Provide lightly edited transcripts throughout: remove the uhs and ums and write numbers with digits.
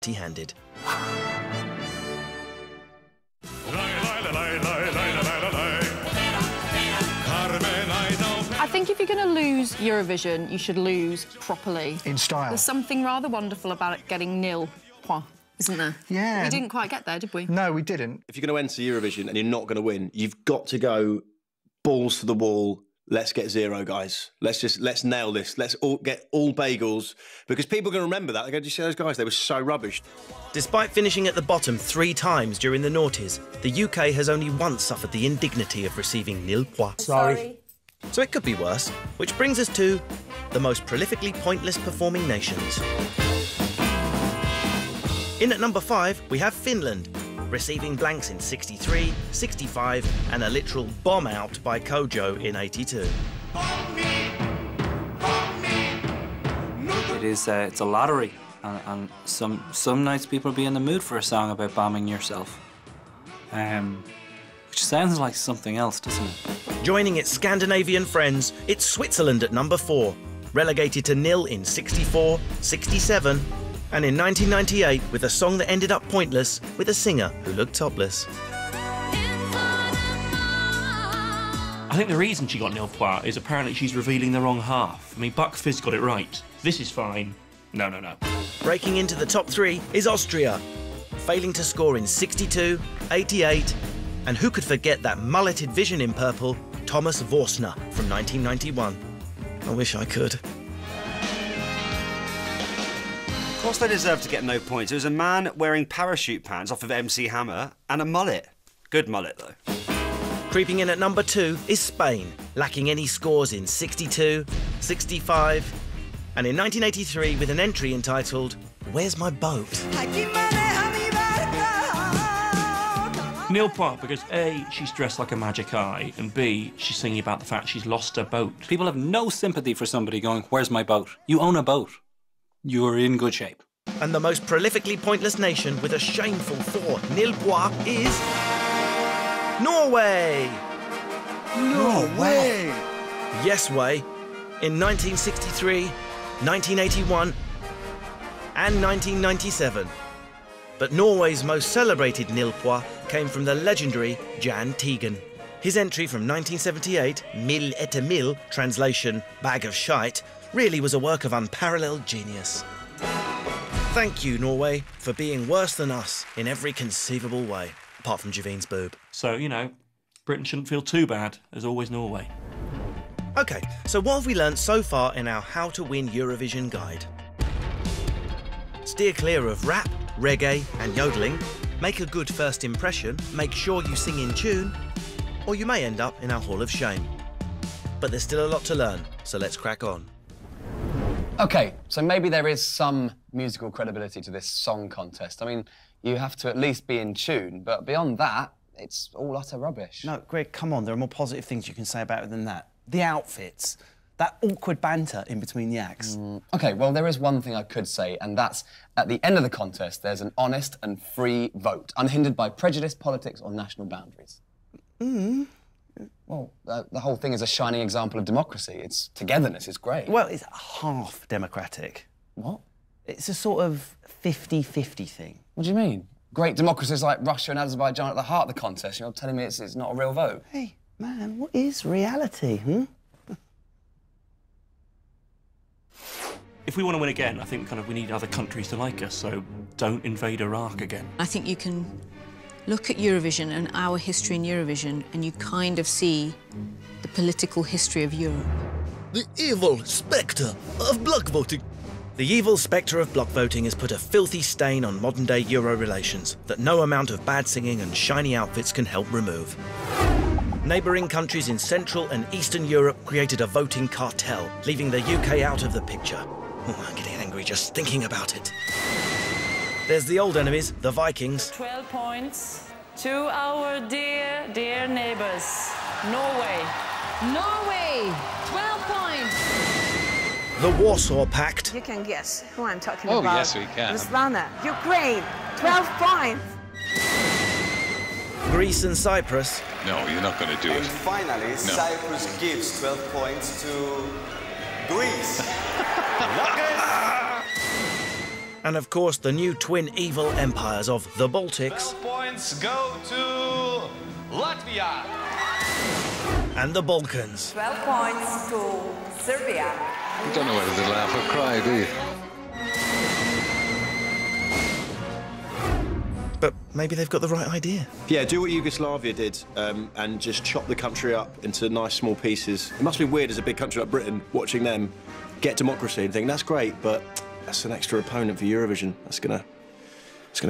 empty-handed. I think if you're going to lose Eurovision, you should lose properly. In style. There's something rather wonderful about it getting nil point, isn't there? Yeah. We didn't quite get there, did we? No, we didn't. If you're going to enter Eurovision and you're not going to win, you've got to go balls to the wall. Let's get zero, guys. Let's nail this. Let's all get all bagels, because people are going to remember that. They're going to see those guys. They were so rubbish. Despite finishing at the bottom 3 times during the noughties, the UK has only once suffered the indignity of receiving nil point. Sorry. So it could be worse, which brings us to the most prolifically pointless performing nations. In at number 5, we have Finland, receiving blanks in 63, 65 and a literal bomb out by Kojo in 82. It's a lottery, and some nights people will be in the mood for a song about bombing yourself. Which sounds like something else, doesn't it? Joining its Scandinavian friends, it's Switzerland at number 4, relegated to nil in 64, 67, and in 1998 with a song that ended up pointless with a singer who looked topless. I think the reason she got nil point is apparently she's revealing the wrong half. I mean, Buck Fizz got it right. This is fine. No. Breaking into the top 3 is Austria, failing to score in 62, 88, and who could forget that mulleted vision in purple, Thomas Vorsner from 1991. I wish I could. Of course they deserve to get no points. It was a man wearing parachute pants off of MC Hammer and a mullet. Good mullet, though. Creeping in at number 2 is Spain, lacking any scores in 62, 65, and in 1983 with an entry entitled Where's My Boat? Nil point because A, she's dressed like a magic eye, and B, she's singing about the fact she's lost her boat. People have no sympathy for somebody going, "Where's my boat?" You own a boat. You're in good shape. And the most prolifically pointless nation with a shameful 4 nil point is Norway! Norway! Yes way. In 1963, 1981 and 1997. But Norway's most celebrated nil point came from the legendary Jan Tegan. His entry from 1978, Mil et mil, translation bag of shite, really was a work of unparalleled genius. Thank you, Norway, for being worse than us in every conceivable way, apart from Javine's boob. So, you know, Britain shouldn't feel too bad. There's always Norway. OK, so what have we learnt so far in our How to Win Eurovision guide? Steer clear of rap, reggae and yodelling, make a good first impression, make sure you sing in tune, or you may end up in our Hall of Shame. But there's still a lot to learn, so let's crack on. OK, so maybe there is some musical credibility to this song contest. I mean, you have to at least be in tune, but beyond that, it's all utter rubbish. No, Greg, come on, there are more positive things you can say about it than that. The outfits, that awkward banter in between the acts. OK, well, there is one thing I could say, and that's at the end of the contest, there's an honest and free vote, unhindered by prejudice, politics or national boundaries. Well, the whole thing is a shining example of democracy. It's togetherness, it's great. Well, it's half democratic. What? It's a sort of 50-50 thing. What do you mean? Great democracies like Russia and Azerbaijan at the heart of the contest. You're telling me it's not a real vote? Hey, man, what is reality, If we want to win again, I think we need other countries to like us, so don't invade Iraq again. I think you can look at Eurovision and our history in Eurovision and you kind of see the political history of Europe. The evil spectre of block voting. The evil spectre of block voting has put a filthy stain on modern-day Euro relations that no amount of bad singing and shiny outfits can help remove. Neighbouring countries in Central and Eastern Europe created a voting cartel, leaving the UK out of the picture. Oh, I'm getting angry just thinking about it. There's the old enemies, the Vikings. 12 points to our dear, dear neighbours. Norway. Norway! 12 points! The Warsaw Pact. You can guess who I'm talking about. about. Oh, yes, we can. Ruslan, Ukraine, 12 points! Greece and Cyprus. No, you're not going to do it. And finally, Cyprus gives 12 points to Greece. And of course, the new twin evil empires of the Baltics 12 points go to Latvia. and the Balkans. 12 points to Serbia. You don't know whether to laugh or cry, do you? But maybe they've got the right idea. Yeah, do what Yugoslavia did and just chop the country up into nice small pieces. It must be weird as a big country like Britain watching them get democracy and think that's great, but that's an extra opponent for Eurovision. It's gonna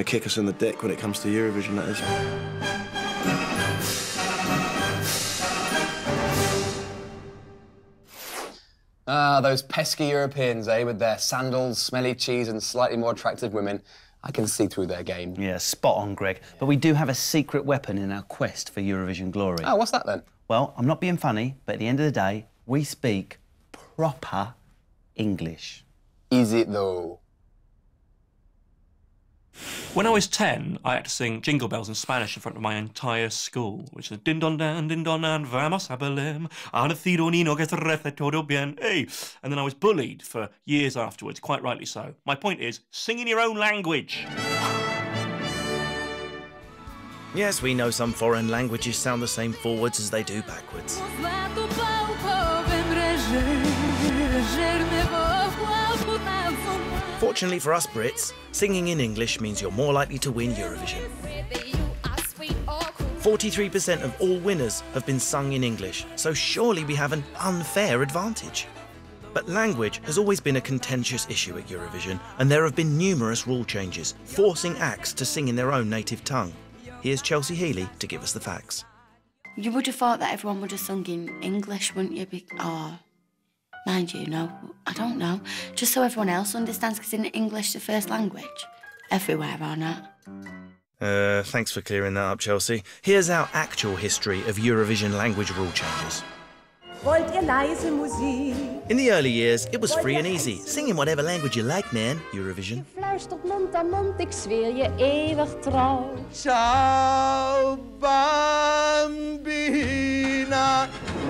kick us in the dick when it comes to Eurovision, that is. Ah, those pesky Europeans, eh, with their sandals, smelly cheese and slightly more attractive women. I can see through their game. Yeah, spot on, Greg. But we do have a secret weapon in our quest for Eurovision glory. Oh, what's that then? Well, I'm not being funny, but at the end of the day, we speak proper English. Is it though? When I was 10, I had to sing Jingle Bells in Spanish in front of my entire school, which is din don dan, vamos a Belém, ha nacido niño que se rece todo bien, hey. And then I was bullied for years afterwards, quite rightly so. My point is, sing in your own language. Yes, we know some foreign languages sound the same forwards as they do backwards. Fortunately for us Brits, singing in English means you're more likely to win Eurovision. 43% of all winners have been sung in English, so surely we have an unfair advantage. But language has always been a contentious issue at Eurovision, and there have been numerous rule changes, forcing acts to sing in their own native tongue. Here's Chelsea Healy to give us the facts. You would have thought that everyone would have sung in English, wouldn't you? Mind you, no, I don't know. Just so everyone else understands, because isn't English the first language? Everywhere or not? Thanks for clearing that up, Chelsea. Here's our actual history of Eurovision language rule changes. In the early years, it was free and easy. Sing in whatever language you like, man, Eurovision. Ciao, bambina.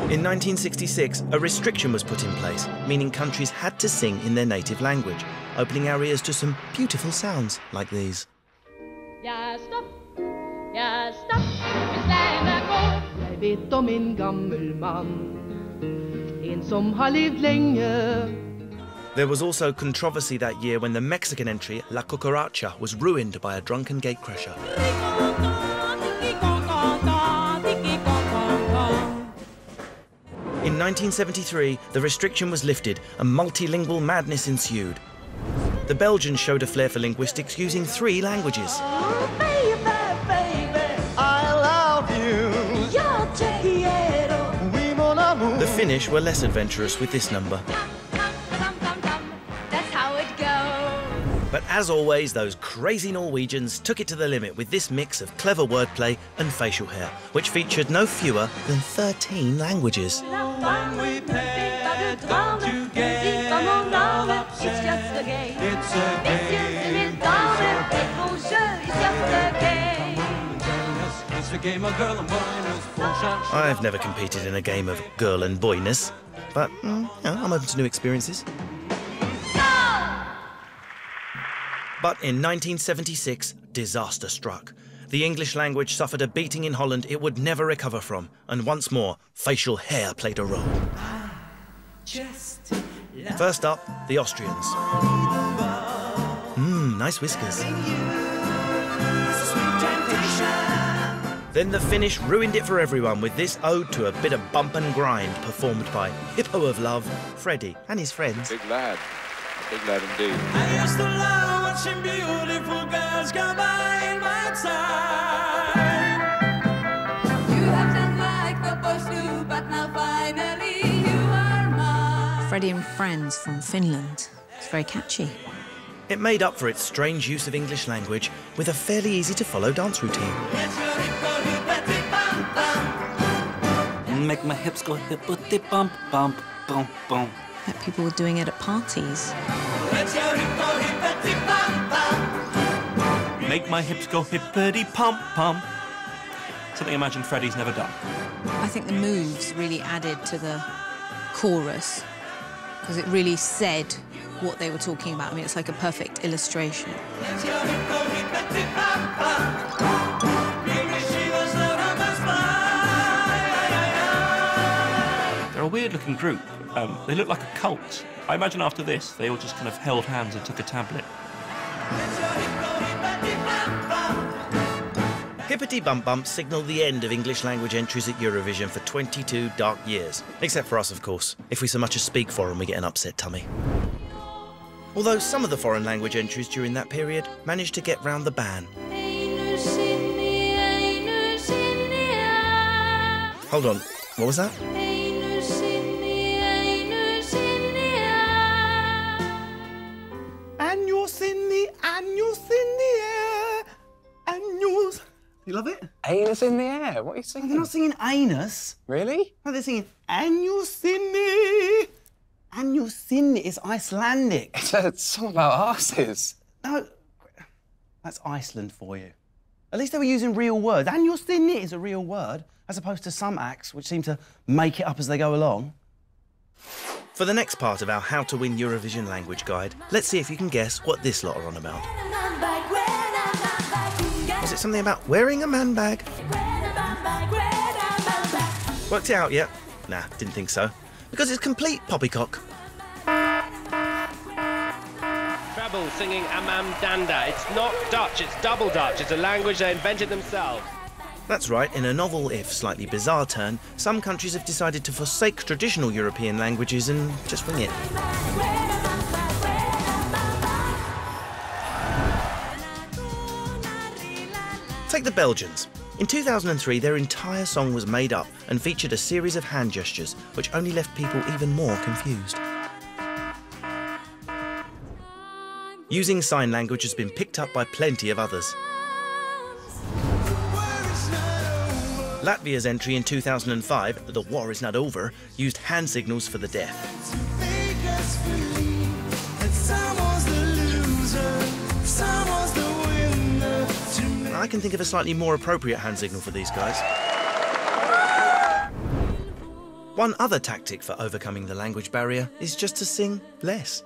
In 1966, a restriction was put in place, meaning countries had to sing in their native language, opening our ears to some beautiful sounds like these. Ja, stopp, vi slänger gå. Jag vet om en gammal man, en som har levt länge. There was also controversy that year when the Mexican entry, La Cucaracha, was ruined by a drunken gatecrasher. In 1973, the restriction was lifted and multilingual madness ensued. The Belgians showed a flair for linguistics using 3 languages. Oh, baby, baby, I love you. Yo te quiero. Oui, mon amour. The Finnish were less adventurous with this number. That's how it goes. But as always, those crazy Norwegians took it to the limit with this mix of clever wordplay and facial hair, which featured no fewer than 13 languages. When we pair together, it's just a game. It's a game. It's a game of girl and boyness. I've never competed in a game of girl and boyness, but I'm open to new experiences. But in 1976, disaster struck. The English language suffered a beating in Holland it would never recover from, and once more, facial hair played a role. First up, the Austrians. Nice whiskers. Then the Finnish ruined it for everyone with this ode to a bit of bump and grind performed by Hippo of Love, Freddie and his friends. Big lad indeed. I used to love watching beautiful girls come by in my time. You have done like the boys do, but now finally you are mine. Freddie and Friends from Finland. It's very catchy. It made up for its strange use of English language with a fairly easy-to-follow dance routine. Make my hips go hippity bump, bump, bump, bump. Like people were doing it at parties. Make my hips go hippity pump pump. Something I imagine Freddie's never done. I think the moves really added to the chorus because it really said what they were talking about. I mean, it's like a perfect illustration. They're a weird-looking group. They look like a cult. I imagine after this, they all just kind of held hands and took a tablet. Hippity Bump Bump signalled the end of English language entries at Eurovision for 22 dark years. Except for us, of course. If we so much as speak foreign, we get an upset tummy. Although some of the foreign language entries during that period managed to get round the ban. Hold on, what was that? Annuals in the air, annuals. You love it? Anus in the air. What are you singing? They're not singing anus. Really? No, they're singing annuals in the. Annuals in the is Icelandic. It's a song about arses. No, that's Iceland for you. At least they were using real words. Annuals in the is a real word, as opposed to some acts which seem to make it up as they go along. For the next part of our How to Win Eurovision language guide, let's see if you can guess what this lot are on about. Was it something about wearing a man bag? Worked it out yet? Nah, didn't think so. Because it's complete poppycock. Treble singing Amam Danda. It's not Dutch, it's double Dutch. It's a language they invented themselves. That's right, in a novel, if slightly bizarre turn, some countries have decided to forsake traditional European languages and just wing it. Take the Belgians. In 2003, their entire song was made up and featured a series of hand gestures, which only left people even more confused. Using sign language has been picked up by plenty of others. Latvia's entry in 2005, The War Is Not Over, used hand signals for the deaf. I can think of a slightly more appropriate hand signal for these guys. One other tactic for overcoming the language barrier is just to sing less.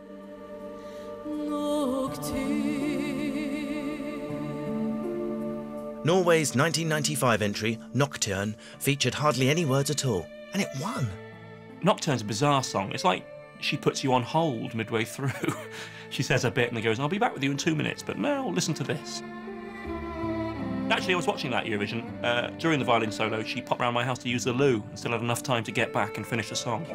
Norway's 1995 entry, Nocturne, featured hardly any words at all, and it won. Nocturne's a bizarre song. It's like she puts you on hold midway through. She says a bit and then goes, I'll be back with you in 2 minutes, but now listen to this. Actually, I was watching that Eurovision. During the violin solo, she popped round my house to use the loo and still had enough time to get back and finish the song.